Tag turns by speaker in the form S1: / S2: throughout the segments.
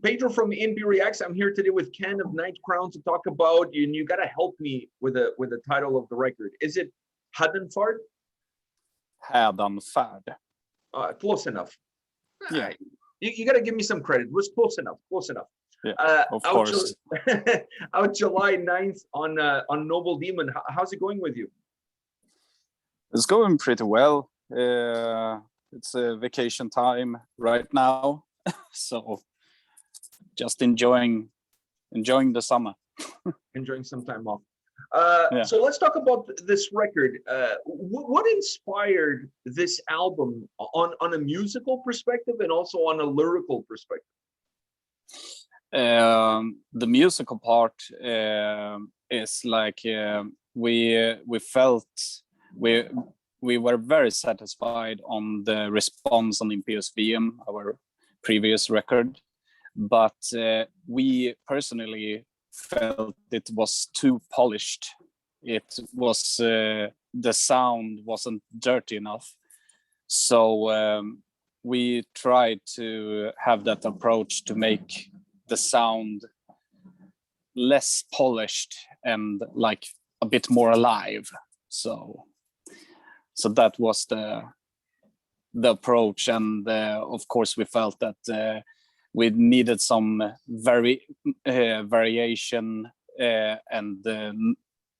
S1: Pedro from A&P-Reacts. I'm here today with Ken of Night Crown to talk about, and you got to help me with the title of the record. Is it Hädanfärd?
S2: Hädanfärd.
S1: Close enough.
S2: Yeah.
S1: You got to give me some credit. It was close enough. Close enough.
S2: Yeah, of course.
S1: Out July 9th on Noble Demon. How's it going with you?
S2: It's going pretty well. It's a vacation time right now, so just enjoying the summer.
S1: Enjoying some time off.
S2: Yeah.
S1: So let's talk about this record. What inspired this album on a musical perspective and also on a lyrical perspective?
S2: The musical part is like we felt we were very satisfied on the response on Imperius VM, our previous record, but we personally felt it was too polished. It was the sound wasn't dirty enough, so we tried to have that approach to make the sound less polished and like a bit more alive. So that was the approach, and of course we felt that we needed some variation and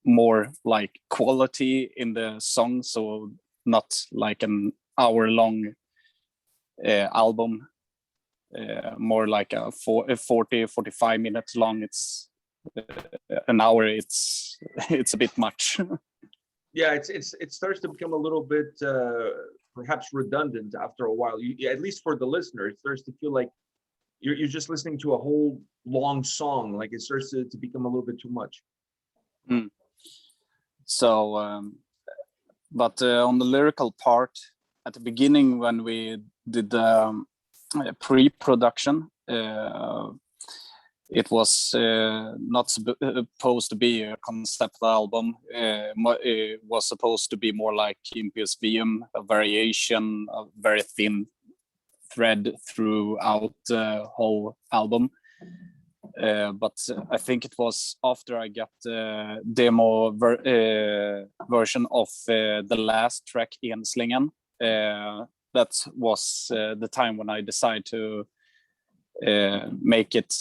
S2: more like quality in the song, so not like an hour-long album, more like a 40-45 minutes long. It's an hour. It's a bit much.
S1: Yeah, it starts to become a little bit perhaps redundant after a while. At least for the listener, it starts to feel like you're just listening to a whole long song. Like it starts to become a little bit too much.
S2: Mm. So, but on the lyrical part, at the beginning when we did the pre-production, it was not supposed to be a concept album. It was supposed to be more like Imperius VM, a variation, a very thin thread throughout the whole album. But I think it was after I got the demo version of the last track, Enslingen, that was the time when I decided to make it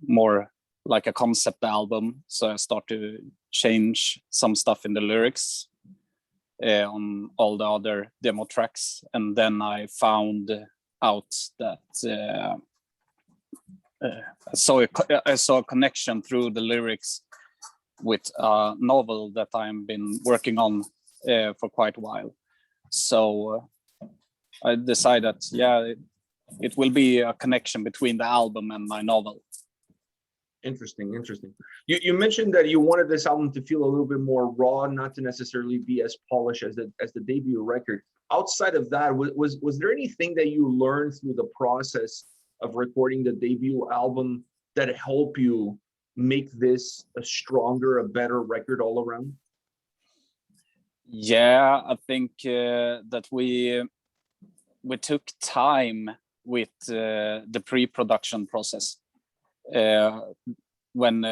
S2: more like a concept album. So I started to change some stuff in the lyrics on all the other demo tracks, and then I found out that I saw a connection through the lyrics with a novel that I've been working on for quite a while. So I decided, it will be a connection between the album and my novel.
S1: Interesting. You mentioned that you wanted this album to feel a little bit more raw, not to necessarily be as polished as the debut record. Outside of that, was there anything that you learned through the process of recording the debut album that helped you make this a stronger, a better record all around?
S2: Yeah, I think that we took time with the pre-production process. When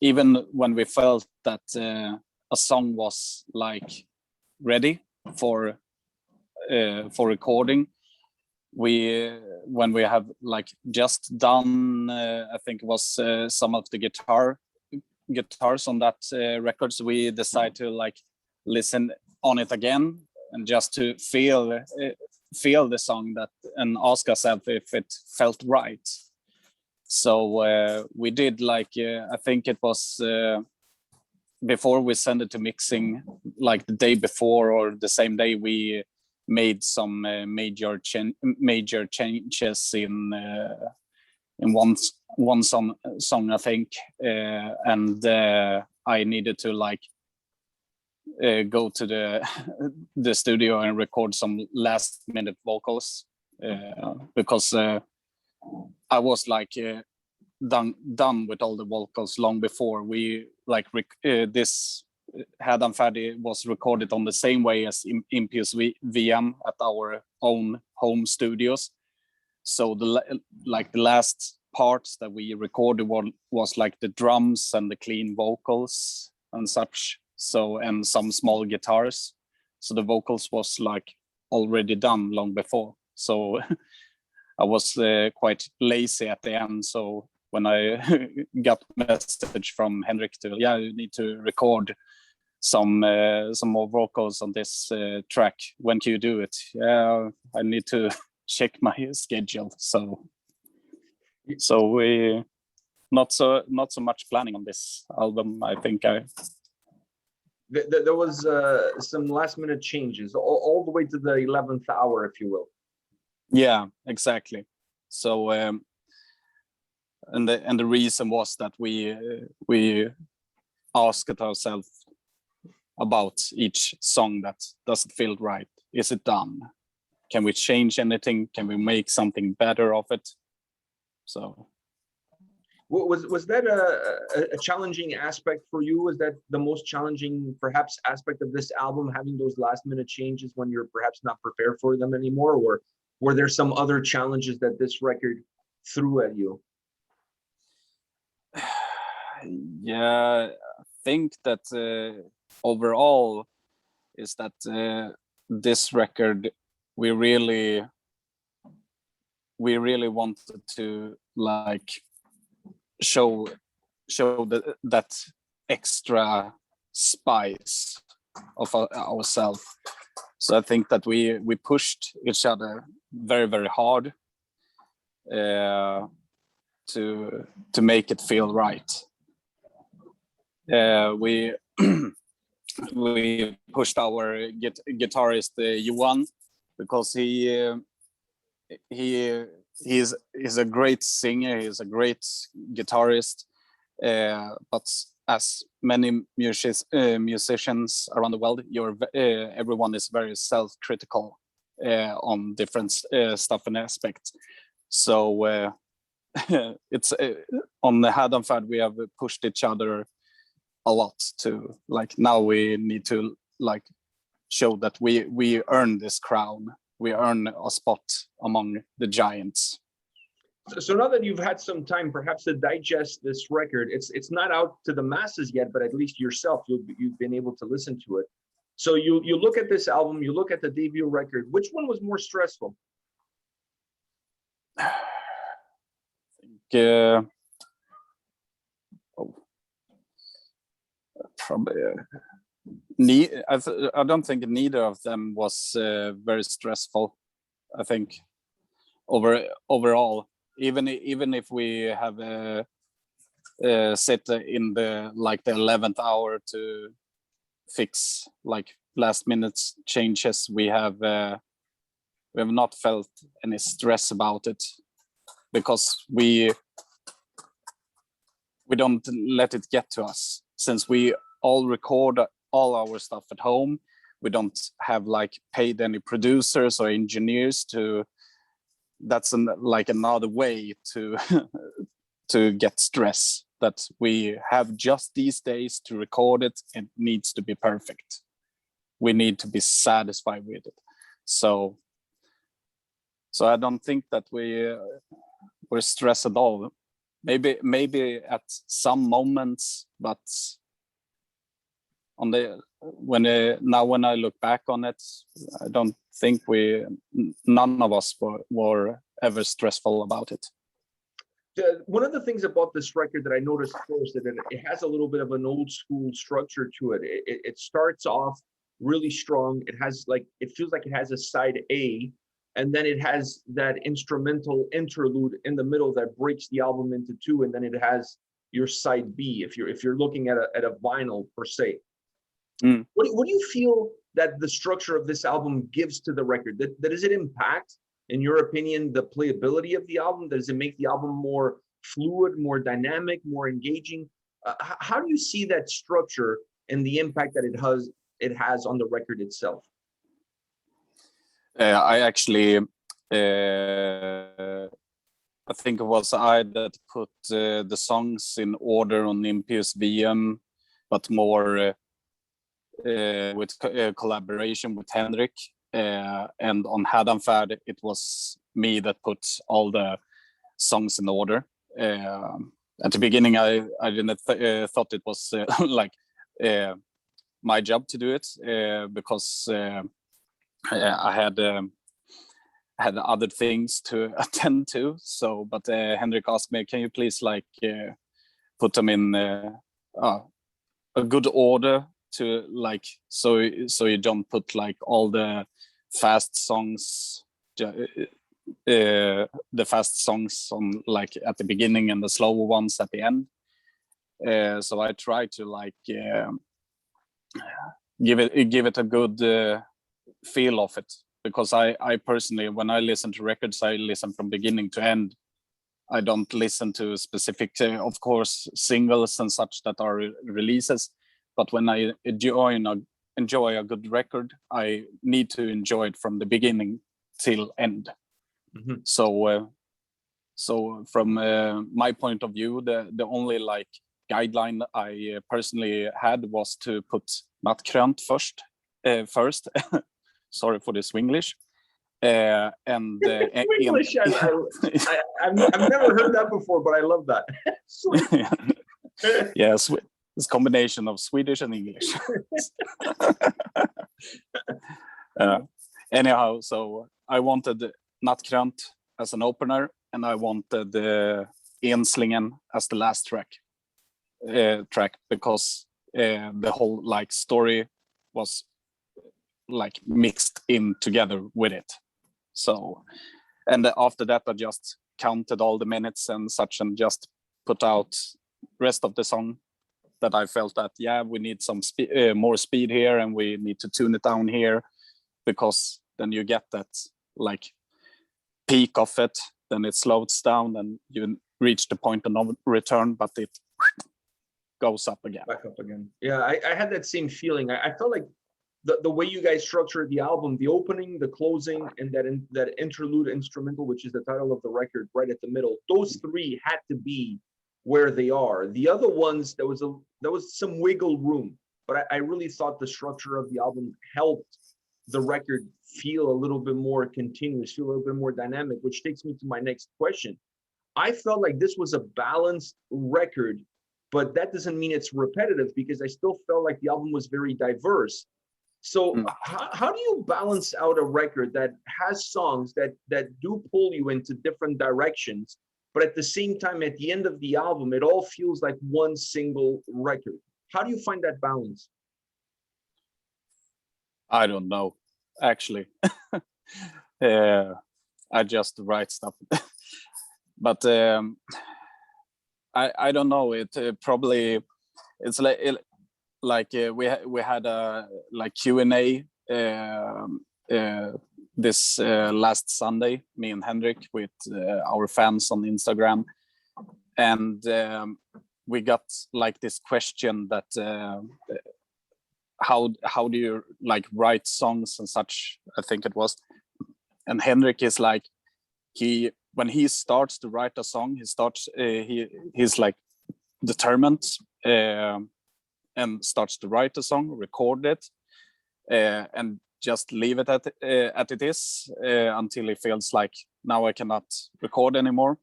S2: even when we felt that a song was like ready for recording, when we have like just done I think it was some of the guitars on that record, so we decided to like listen on it again and just to feel the song and ask ourselves if it felt right. So we did like I think it was before we sent it to mixing, like the day before or the same day, we made some major changes in one song I think, and I needed to like go to the studio and record some last minute vocals because I was like done with all the vocals long before. We like this Hädanfärd was recorded on the same way as Imperius VM at our own home studios. So the last parts that we recorded was like the drums and the clean vocals and such. So, and some small guitars. So the vocals was like already done long before. So I was quite lazy at the end. So when I got message from Henrik to, yeah, you need to record some more vocals on this track. When can you do it? Yeah, I need to check my schedule. So we not so much planning on this album. I think
S1: there was some last minute changes all the way to the 11th hour, if you will.
S2: Yeah, exactly. So and the reason was that we asked ourselves about each song that doesn't feel right. Is it done? Can we change anything? Can we make something better of it? So
S1: was that a challenging aspect for you? Was that the most challenging perhaps aspect of this album, having those last minute changes when you're perhaps not prepared for them anymore? Or were there some other challenges that this record threw at you?
S2: Yeah, I think that overall is that this record we really wanted to like show that extra spice of ourselves. So I think that we pushed each other very, very hard to make it feel right. We we pushed our guitarist Johan, because he's a great singer, he's a great guitarist, but as many musicians around the world, everyone is very self-critical on different stuff and aspects. So it's on the Hädanfärd we have pushed each other a lot to like, now we need to like show that we earn this crown, we earn a spot among the giants.
S1: So now that you've had some time perhaps to digest this record, it's not out to the masses yet, but at least yourself, you've been able to listen to it. So you look at this album, you look at the debut record, which one was more stressful?
S2: I think probably I don't think neither of them was very stressful. I think overall, even if we have set in the 11th hour to fix like last minute changes, we have not felt any stress about it, because we don't let it get to us, since we all record all our stuff at home. We don't have like paid any producers or engineers to. That's like another way to to get stress, that we have just these days to record it. It needs to be perfect. We need to be satisfied with it. So I don't think that we're stressed at all. Maybe at some moments, but when I look back on it, I don't think none of us were ever stressful about it.
S1: One of the things about this record that I noticed first, that it has a little bit of an old school structure to it. It starts off really strong. It feels like it has a side A, and then it has that instrumental interlude in the middle that breaks the album into two, and then it has your side B if you're looking at a vinyl per se. What do you feel that the structure of this album gives to the record? That does it impact, in your opinion, the playability of the album? Does it make the album more fluid, more dynamic, more engaging? How do you see that structure and the impact that it has on the record itself?
S2: I actually, I think it was I that put the songs in order on Impious VM, but more with collaboration with Henrik. And on Hädanfärd, it was me that put all the songs in order. at the beginning, I didn't thought it was like my job to do it, because I had other things to attend to. So, but Henrik asked me, "Can you please like put them in a good order to like so you don't put like all the fast songs." The fast songs on like at the beginning and the slower ones at the end. So I try to like give it a good feel of it, because I personally, when I listen to records, I listen from beginning to end. I don't listen to specific, of course, singles and such that are releases, but when I enjoy a good record, I need to enjoy it from the beginning till end.
S1: Mhm.
S2: So from my point of view, the only like guideline I personally had was to put nattkrönt first. Sorry for the Swinglish. And
S1: English, I've never heard that before, but I love that.
S2: Yes, it's a combination of Swedish and English. Anyhow, so I wanted nattkrönt as an opener, and I wanted Enslingen as the last track, because the whole like story was like mixed in together with it. So, and after that, I just counted all the minutes and such, and just put out rest of the song that I felt that, yeah, we need some more speed here, and we need to tune it down here, because then you get that like peak of it, then it slows down and you reach the point of no return, but it goes up again.
S1: Back up again. Yeah, I had that same feeling. I felt like the way you guys structured the album, the opening, the closing, and that interlude instrumental, which is the title of the record, right at the middle, those three had to be where they are. The other ones, there was some wiggle room, but I really thought the structure of the album helped the record feel a little bit more continuous, feel a little bit more dynamic, which takes me to my next question. I felt like this was a balanced record, but that doesn't mean it's repetitive, because I still felt like the album was very diverse. So how do you balance out a record that has songs that do pull you into different directions, but at the same time, at the end of the album, it all feels like one single record? How do you find that balance?
S2: I don't know, actually. I just write stuff. But I don't know. It probably it's like we had a like Q&A this last Sunday, me and Henrik, with our fans on Instagram, and we got like this question that how do you like write songs and such, I think it was. And Henrik is like, when he starts to write a song, he's like determined and starts to write a song, record it, and just leave it at it is until he feels like, now I cannot record anymore.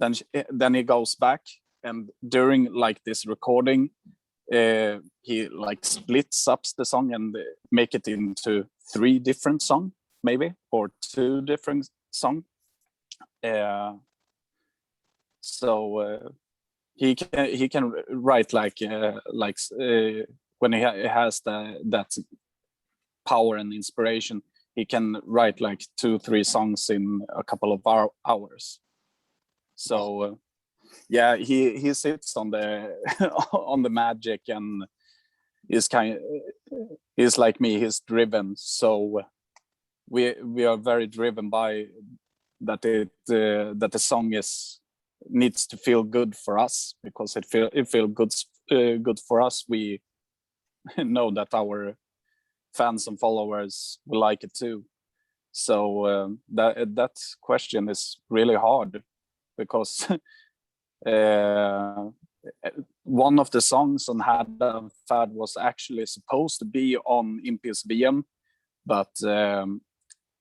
S2: Then he goes back, and during like this recording, he like splits up the song and make it into 3 different songs, maybe, or 2 different songs. So he can write like when he has that power and inspiration, he can write like 2-3 songs in a couple of hours. So yeah, he sits on the on the magic, and he's like me, he's driven. So we are very driven by that that the song needs to feel good for us, because it feel good for us. We know that our fans and followers will like it too. So that question is really hard, because one of the songs on Hädanfärd was actually supposed to be on A&P-Reacts, but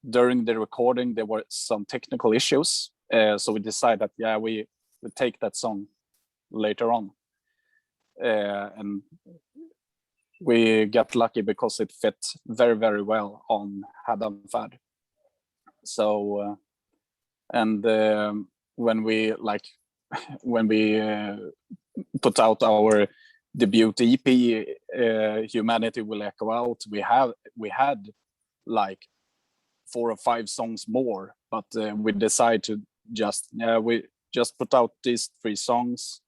S2: during the recording there were some technical issues, so we decided that we take that song later on, and we got lucky because it fit very, very well on Hädanfärd. So and when we put out our debut EP, Humanity Will Echo Out, we had like 4 or 5 songs more, but we decided to we just put out these 3 songs,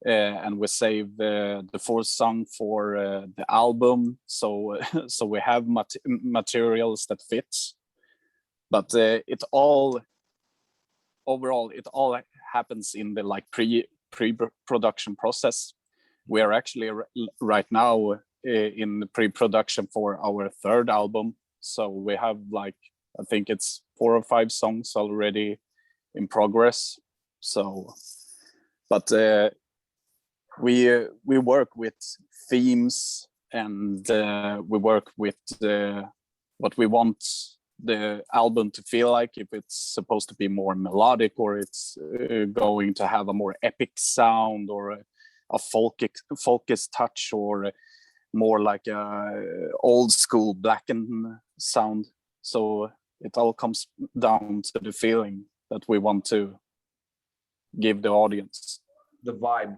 S2: and we save the 4th song for the album. So so we have materials that fits, but overall it all happens in the like pre-production process. We are actually right now in the pre-production for our 3rd album, so we have like, I think it's 4 or 5 songs already in progress. So but we work with themes, and we work with what we want the album to feel like, if it's supposed to be more melodic, or it's going to have a more epic sound, or a folkish touch, or more like a old school blackened sound. So it all comes down to the feeling that we want to give the audience.
S1: The vibe.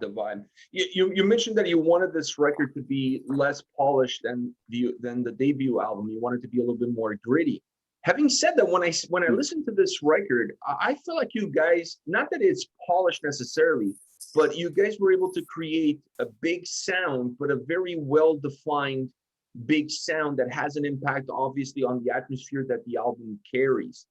S1: You mentioned that you wanted this record to be less polished than the debut album. You wanted to be a little bit more gritty. Having said that, when I listen to this record, I feel like you guys, not that it's polished necessarily, but you guys were able to create a big sound, but a very well-defined big sound that has an impact, obviously, on the atmosphere that the album carries.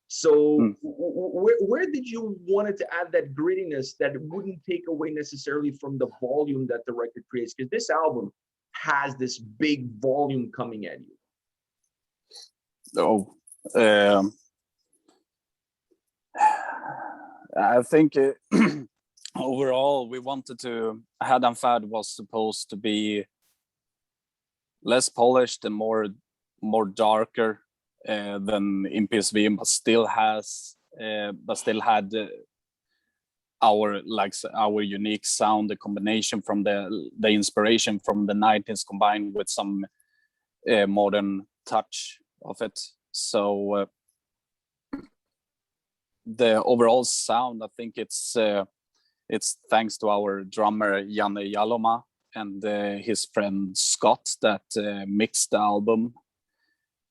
S1: So where did you wanted to add that grittiness that wouldn't take away necessarily from the volume that the record creates? Because this album has this big volume coming at you.
S2: I think overall we wanted to, Hädanfärd was supposed to be less polished and more darker than A&P-Reacts, but still had our unique sound, the combination from the inspiration from the 90s combined with some modern touch of it. So the overall sound, I think it's thanks to our drummer Janne Jaloma and his friend Scott that mixed the album.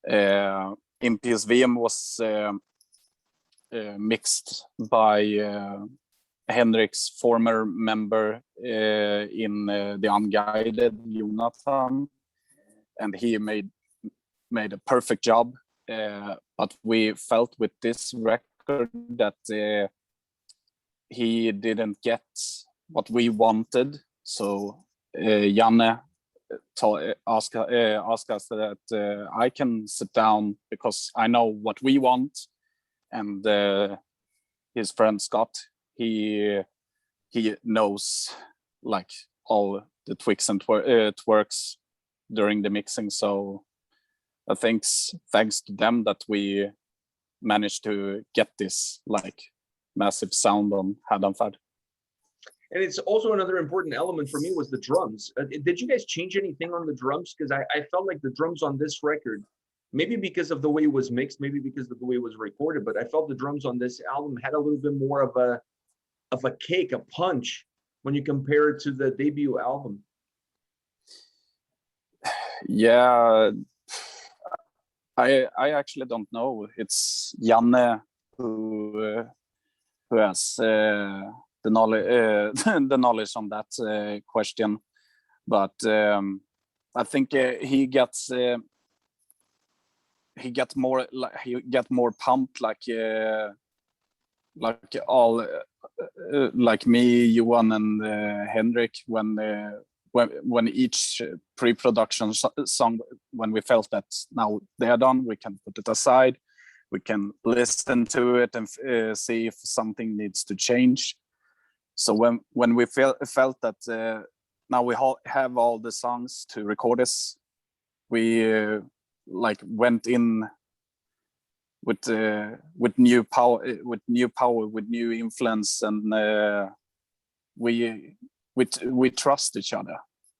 S2: A&P-Reacts was mixed by Henrik's former member in the Unguided, Jonathan, and he made a perfect job. But we felt with this record that he didn't get what we wanted. So Janne asked us that I can sit down because I know what we want, and his friend Scott, he knows like all the tweaks and twerks during the mixing. So I think thanks to them that we managed to get this like massive sound on Hädanfärd.
S1: And it's also another important element for me was the drums. Did you guys change anything on the drums? Because I felt like the drums on this record, maybe because of the way it was mixed, maybe because of the way it was recorded, but I felt the drums on this album had a little bit more of a kick, a punch when you compare it to the debut album.
S2: Yeah, I actually don't know. It's Janne who has the knowledge on that question, but I think he gets more pumped like all like me, Johan, and Henrik when each pre-production song, when we felt that now they are done, we can put it aside, we can listen to it and see if something needs to change. So when we felt that now we have all the songs to record this, we like went in with new power, with new influence, and we trust each other.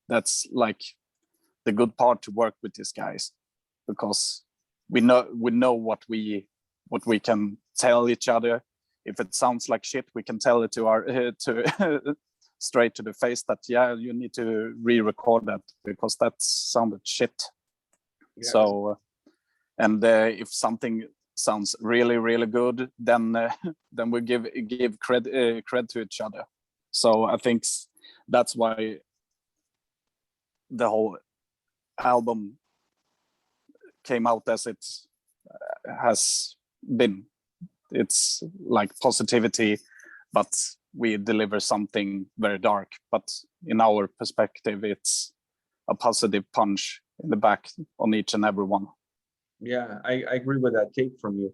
S2: That's like the good part to work with these guys, because we know what we can tell each other. If it sounds like shit, we can tell it to our to straight to the face that, yeah, you need to re-record that because that sounded shit. Yeah. So and if something sounds really good, then we give cred to each other. So I think that's why the whole album came out as it has been. It's like positivity, but we deliver something very dark. But in our perspective, it's a positive punch in the back on each and every one.
S1: Yeah, I agree with that take from you.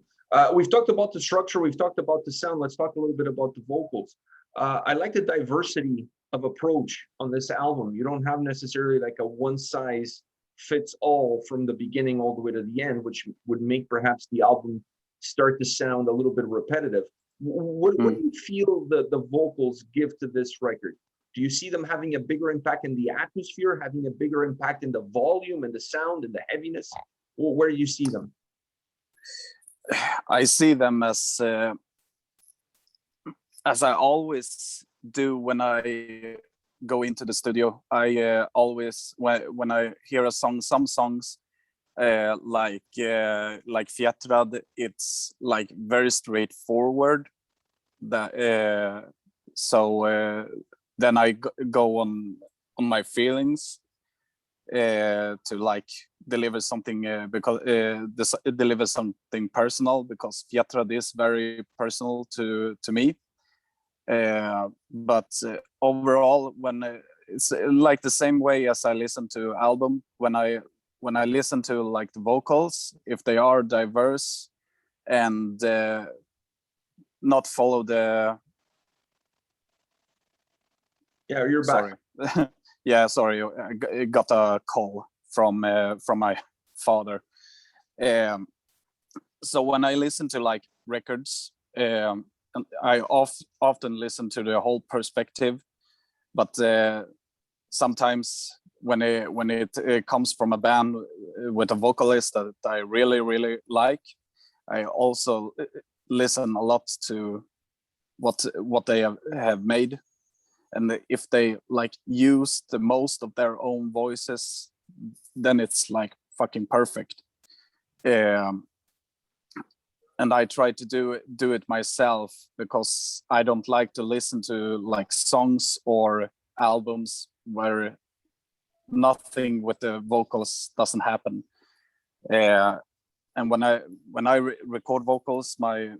S1: We've talked about the structure, we've talked about the sound. Let's talk a little bit about the vocals. I like the diversity of approach on this album. You don't have necessarily like a one size fits all from the beginning all the way to the end, which would make perhaps the album start to sound a little bit repetitive. What do you feel the vocals give to this record? Do you see them having a bigger impact in the atmosphere, having a bigger impact in the volume and the sound and the heaviness? Where do you see them?
S2: I see them as I always do when I go into the studio. I always, when I hear a song, some songs like Fjättrad, it's like very straightforward. That so then I go on my feelings to like deliver something because deliver something personal, because Fjättrad is very personal to me. But overall, when it's like the same way as I listen to album, when I listen to like the vocals, if they are diverse and not follow the
S1: you're
S2: sorry back. Yeah, sorry, I got a call from my father. So when I listen to like records, I often listen to the whole perspective, but sometimes when it comes from a band with a vocalist that I really like, I also listen a lot to what they have made, and if they like use the most of their own voices, then it's like fucking perfect. And I try to do it myself, because I don't like to listen to like songs or albums where nothing with the vocals doesn't happen. And when I record vocals, my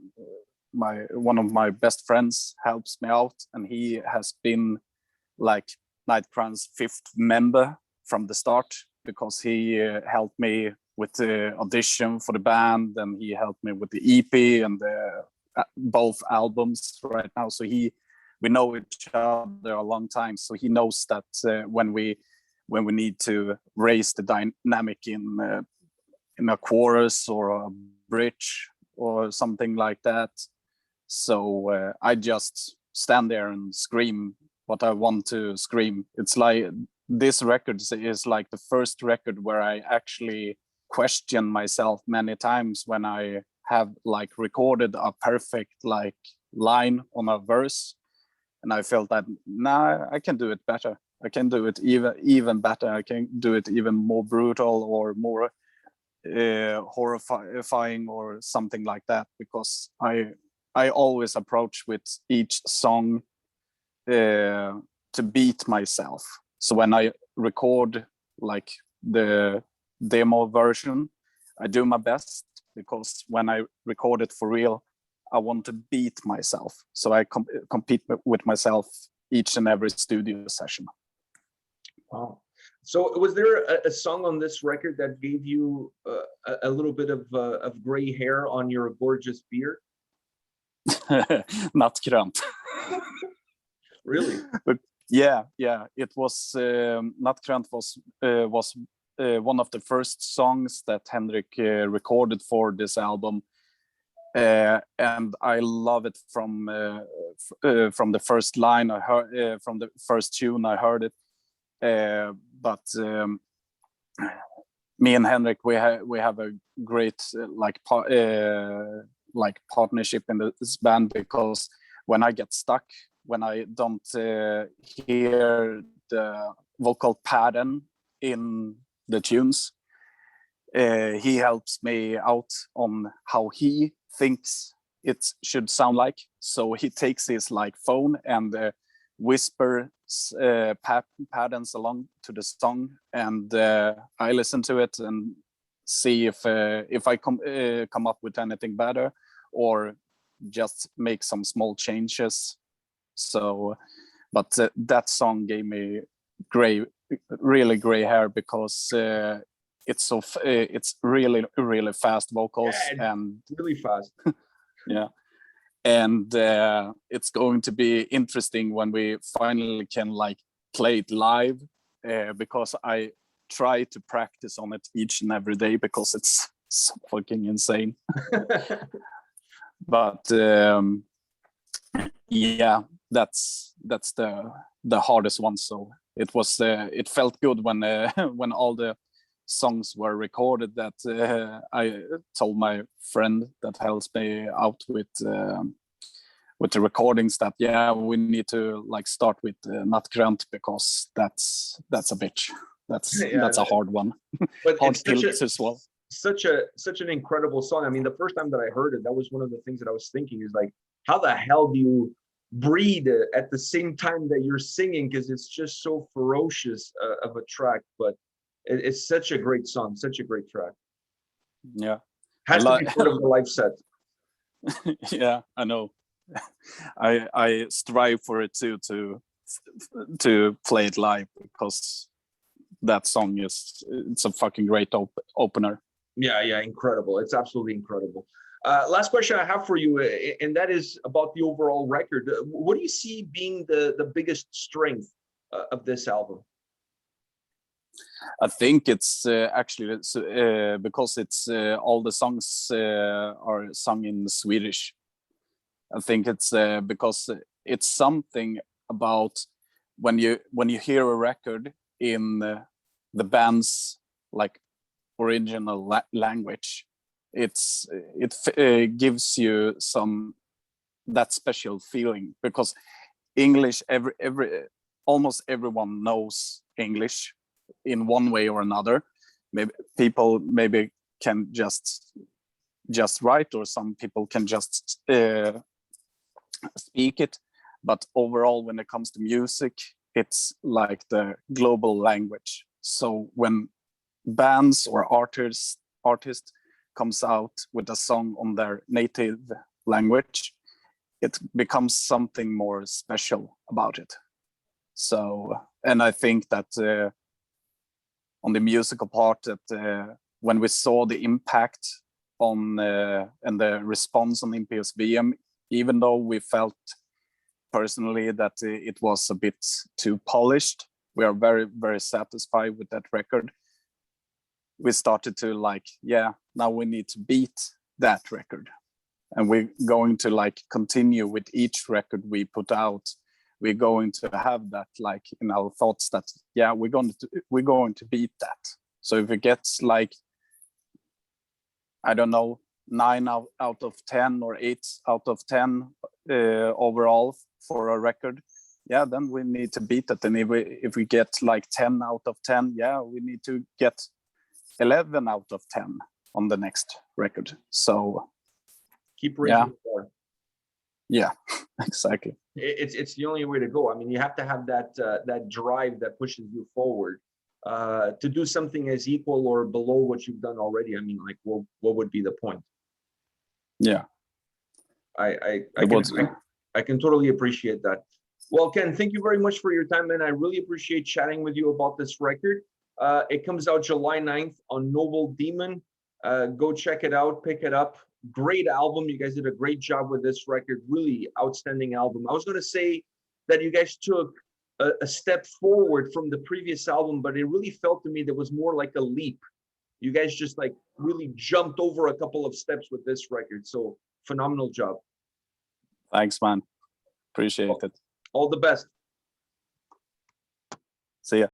S2: one of my best friends helps me out, and he has been like Nightcrown's 5th member from the start, because he helped me with the audition for the band, and he helped me with the EP and both albums right now. So we know each other a long time, so he knows that when we need to raise the dynamic in a chorus or a bridge or something like that. So I just stand there and scream what I want to scream. It's like this record is like the first record where I actually question myself many times when I have like recorded a perfect like line on a verse, and I felt that I can do it better. I can do it even better. I can do it even more brutal or more horrifying or something like that, because I always approach with each song to beat myself. So when I record like the demo version, I do my best, because when I record it for real, I want to beat myself. So I compete with myself each and every studio session.
S1: Wow. So was there a song on this record that gave you a little bit of gray hair on your gorgeous beard?
S2: Nattkrant.
S1: Really?
S2: But yeah, it was Nattkrant was one of the first songs that Henrik recorded for this album, and I love it from the first line I heard, from the first tune I heard it. But me and Henrik, we have a great like partnership in this band, because when I get stuck, when I don't hear the vocal pattern in the tunes, he helps me out on how he thinks it should sound like. So he takes his like phone and whispers patterns along to the song, and I listen to it and see if I come up with anything better, or just make some small changes. So, but that song gave me really gray hair, because it's it's really fast vocals, and
S1: really fast.
S2: yeah. And it's going to be interesting when we finally can like play it live, because I try to practice on it each and every day, because it's so fucking insane. But yeah, that's the hardest one. So it was it felt good when when all the songs were recorded, that I told my friend that helps me out with the recordings that, yeah, we need to like start with Nattgrönt, because that's a bitch. That's a hard one.
S1: But
S2: hard pill to swallow.
S1: Such an incredible song. I mean, the first time that I heard it, that was one of the things that I was thinking, is like, how the hell do you breathe at the same time that you're singing? Because it's just so ferocious of a track. But it's such a great song, such a great track.
S2: Yeah,
S1: has to be part of the live set.
S2: Yeah, I know. I strive for it too, to play it live, because that song it's a fucking great opener.
S1: Yeah, incredible. It's absolutely incredible. Last question I have for you, and that is about the overall record. What do you see being the biggest strength of this album?
S2: I think it's actually because it's all the songs are sung in Swedish. I think it's because it's something about when you hear a record in the band's like original language, it gives you some that special feeling, because English, almost everyone knows English in one way or another. Maybe people can just write, or some people can just speak it, but overall, when it comes to music, it's like the global language. So when bands or artists comes out with a song on their native language, it becomes something more special about it. So, and I think that on the musical part, that when we saw the impact on and the response on A&P-VM, even though we felt personally that it was a bit too polished, we are very, very satisfied with that record. We started to like, yeah, now we need to beat that record, and we're going to like continue with each record we put out. We're going to have that like in our thoughts that, yeah, we're going to beat that. So if it gets like, I don't know, 9 out of 10 or 8 out of 10 overall for a record, yeah, then we need to beat it. And if we get like 10 out of 10, yeah, we need to get 11 out of 10 on the next record. So
S1: keep raising the bar.
S2: Yeah, exactly.
S1: It's the only way to go. I mean, you have to have that drive that pushes you forward. To do something as equal or below what you've done already, I mean, like, what would be the point?
S2: Yeah,
S1: I can totally appreciate that. Well, Ken, thank you very much for your time, man. I really appreciate chatting with you about this record. It comes out July 9th on Noble Demon. Go check it out, pick it up. Great album. You guys did a great job with this record. Really outstanding album. I was going to say that you guys took a step forward from the previous album, but it really felt to me that was more like a leap. You guys just like really jumped over a couple of steps with this record. So phenomenal job.
S2: Thanks, man. Appreciate it.
S1: All the best.
S2: See ya.